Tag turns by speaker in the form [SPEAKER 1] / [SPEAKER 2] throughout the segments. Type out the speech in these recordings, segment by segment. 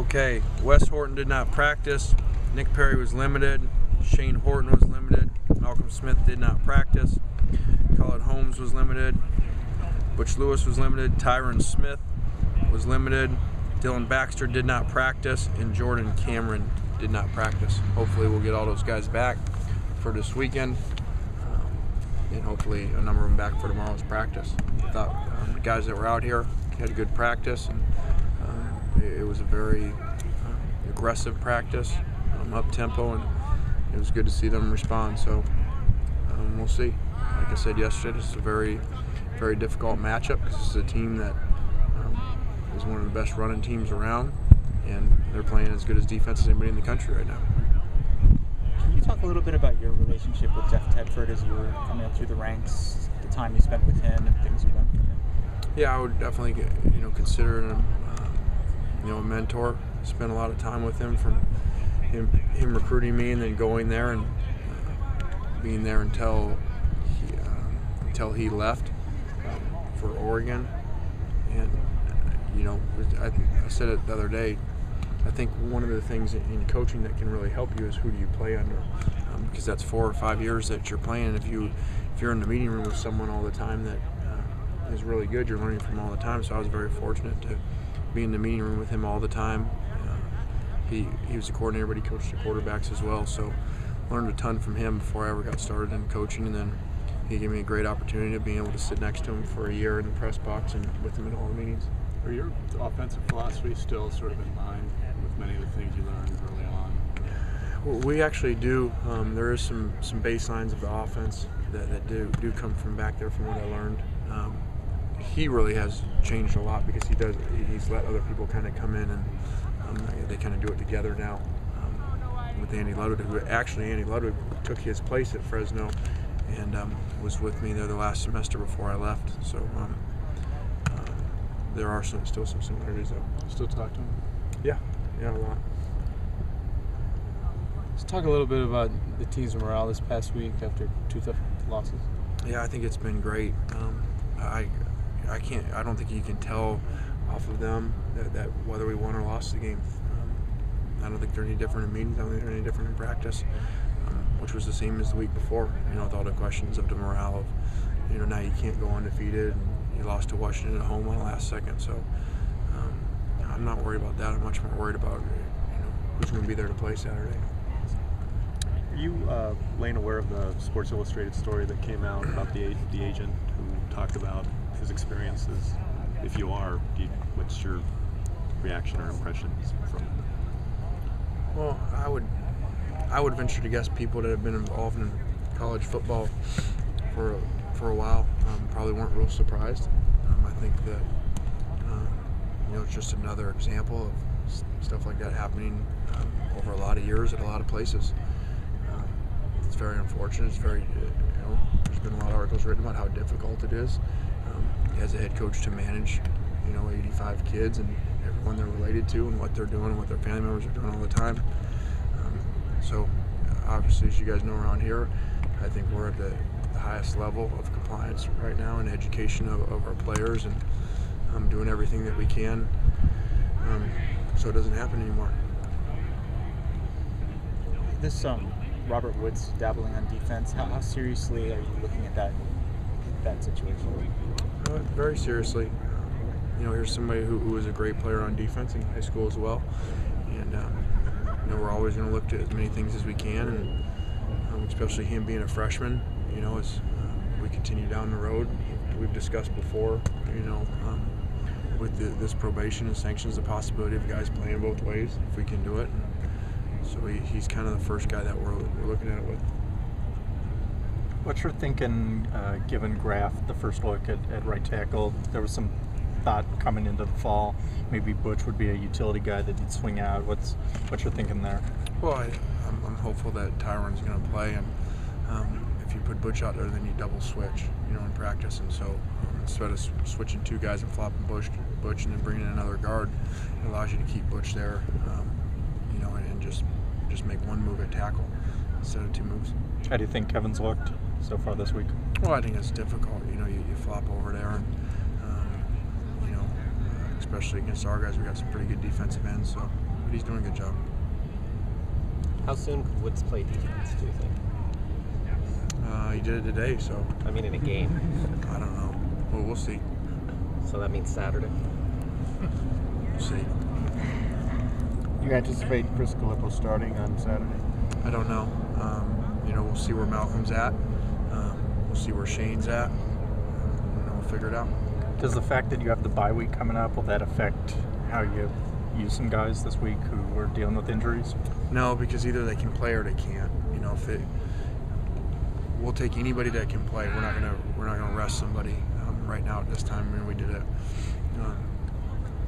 [SPEAKER 1] Okay, Wes Horton did not practice. Nick Perry was limited. Shane Horton was limited. Malcolm Smith did not practice. Colin Holmes was limited. Butch Lewis was limited. Tyron Smith was limited. Dylan Baxter did not practice. And Jordan Cameron did not practice. Hopefully we'll get all those guys back for this weekend. And hopefully a number of them back for tomorrow's practice. I thought the guys that were out here had a good practice, and it was a very aggressive practice, up tempo, and it was good to see them respond. So we'll see. Like I said yesterday, this is a very, very difficult matchup because this is a team that is one of the best running teams around, and they're playing as good as defense as anybody in the country right now.
[SPEAKER 2] Can you talk a little bit about your relationship with Jeff Tedford as you were coming up through the ranks, the time you spent with him and things you learned from him?
[SPEAKER 1] Yeah, I would definitely consider him a mentor. Spent a lot of time with him, from him recruiting me and then going there and being there until he left for Oregon. And I said it the other day, I think one of the things in coaching that can really help you is who do you play under, because that's 4 or 5 years that you're playing. And if you're in the meeting room with someone all the time that is really good, you're learning from all the time. So I was very fortunate to be in the meeting room with him all the time. He was a coordinator, but he coached the quarterbacks as well. So learned a ton from him before I ever got started in coaching, and then he gave me a great opportunity of being able to sit next to him for a year in the press box and with him in all the meetings.
[SPEAKER 3] Are your offensive philosophy still sort of in line with many of the things you learned early on?
[SPEAKER 1] Well, we actually do. There is some baselines of the offense that do come from back there from what I learned. He really has changed a lot because he's let other people kind of come in, and they kind of do it together now. With Andy Ludwig, Andy Ludwig took his place at Fresno and was with me there the last semester before I left. So there are still some similarities though.
[SPEAKER 3] Still talk to him?
[SPEAKER 1] Yeah, a lot.
[SPEAKER 4] Let's talk a little bit about the team's morale this past week after 2 tough losses.
[SPEAKER 1] Yeah, I think it's been great. I don't think you can tell off of them that whether we won or lost the game. I don't think they're any different in meetings. I don't think they're any different in practice, which was the same as the week before. With all the questions of the morale of, now you can't go undefeated, and you lost to Washington at home on the last second. So I'm not worried about that. I'm much more worried about who's going to be there to play Saturday.
[SPEAKER 3] Are you, Lane, aware of the Sports Illustrated story that came out about the agent who talked about his experiences? If you are, what's your reaction or impressions from it?
[SPEAKER 1] Well, I would venture to guess people that have been involved in college football for a while probably weren't real surprised. I think that it's just another example of stuff like that happening over a lot of years at a lot of places. It's very unfortunate. It's very there's been a lot of articles written about how difficult it is as a head coach to manage 85 kids and everyone they're related to and what they're doing and what their family members are doing all the time. So obviously, as you guys know around here, I think we're at the highest level of compliance right now in education of our players, and doing everything that we can so it doesn't happen anymore.
[SPEAKER 2] This Robert Woods dabbling on defense, how seriously are you looking at that situation?
[SPEAKER 1] Very seriously. Here's somebody who was a great player on defense in high school as well, and we're always going to look at as many things as we can, and especially him being a freshman. As we continue down the road, we've discussed before. With this probation and sanctions, the possibility of guys playing both ways if we can do it. And so he's kind of the first guy that we're looking at it with.
[SPEAKER 5] What's your thinking, given Graff, the first look at right tackle? There was some thought coming into the fall, maybe Butch would be a utility guy that you'd swing out. What's your thinking there?
[SPEAKER 1] Well, I'm hopeful that Tyron's going to play, and if you put Butch out there, then you double switch, in practice. And so instead of switching 2 guys and flopping Butch and then bringing in another guard, it allows you to keep Butch there, and just make 1 move at tackle instead of 2 moves.
[SPEAKER 5] How do you think Kevin's looked so far this week?
[SPEAKER 1] Well, I think it's difficult. You flop over there, and especially against our guys, we got some pretty good defensive ends. So but he's doing a good job.
[SPEAKER 6] How soon could Woods play defense, do you think?
[SPEAKER 1] He did it today, so
[SPEAKER 6] I mean, in a game.
[SPEAKER 1] I don't know. Well, we'll see.
[SPEAKER 6] So that means Saturday.
[SPEAKER 1] We'll see.
[SPEAKER 7] You anticipate Chris Calippo starting on Saturday?
[SPEAKER 1] I don't know. We'll see where Malcolm's at. We'll see where Shane's at. We'll figure it out.
[SPEAKER 5] Does the fact that you have the bye week coming up, will that affect how you use some guys this week who were dealing with injuries?
[SPEAKER 1] No, because either they can play or they can't. We'll take anybody that can play. We're not gonna rest somebody right now at this time. I mean, we did it,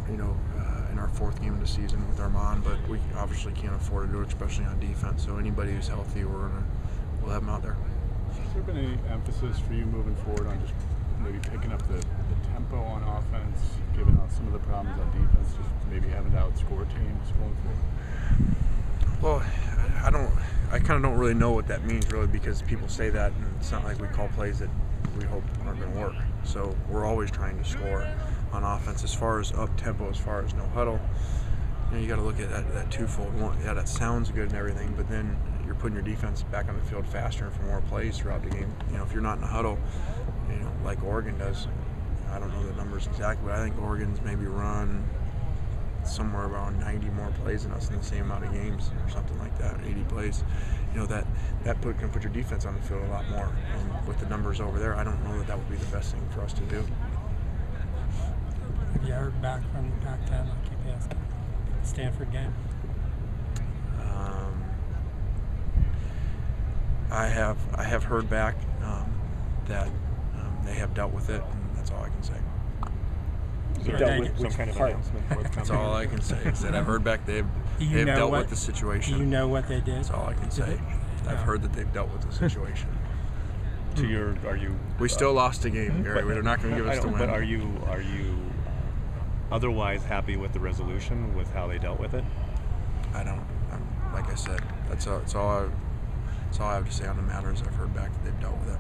[SPEAKER 1] in our fourth game of the season with Armand, but we obviously can't afford to do it, especially on defense. So anybody who's healthy, we'll have them out there.
[SPEAKER 8] Has there been any emphasis for you moving forward on just maybe picking up the tempo on offense, given some of the problems on defense, just maybe having to outscore teams going forward?
[SPEAKER 1] Well, I kind of don't really know what that means, really, because people say that, and it's not like we call plays that we hope aren't going to work. So we're always trying to score on offense. As far as up tempo, as far as no huddle, you got to look at that twofold. One, yeah, that sounds good and everything, but then you're putting your defense back on the field faster and for more plays throughout the game. If you're not in a huddle, like Oregon does, I don't know the numbers exactly, but I think Oregon's maybe run somewhere around 90 more plays than us in the same amount of games or something like that, 80 plays. That can put your defense on the field a lot more. And with the numbers over there, I don't know that would be the best thing for us to do.
[SPEAKER 9] Have you heard back from the Pac-10? I keep asking. Stanford game?
[SPEAKER 1] I have heard back that they have dealt with it, and that's all I can say.
[SPEAKER 8] Is there some kind of announcement forthcoming?
[SPEAKER 1] That's all I can say. I've heard back they've dealt with the situation.
[SPEAKER 9] Do you know what they did?
[SPEAKER 1] That's all I can say. I've heard that they've dealt with the situation. We still lost a game, Gary. They're not going to give us the win.
[SPEAKER 3] But are you otherwise happy with the resolution, with how they dealt with it?
[SPEAKER 1] I don't. Like I said, that's all I have to say on the matter is I've heard back that they've dealt with it.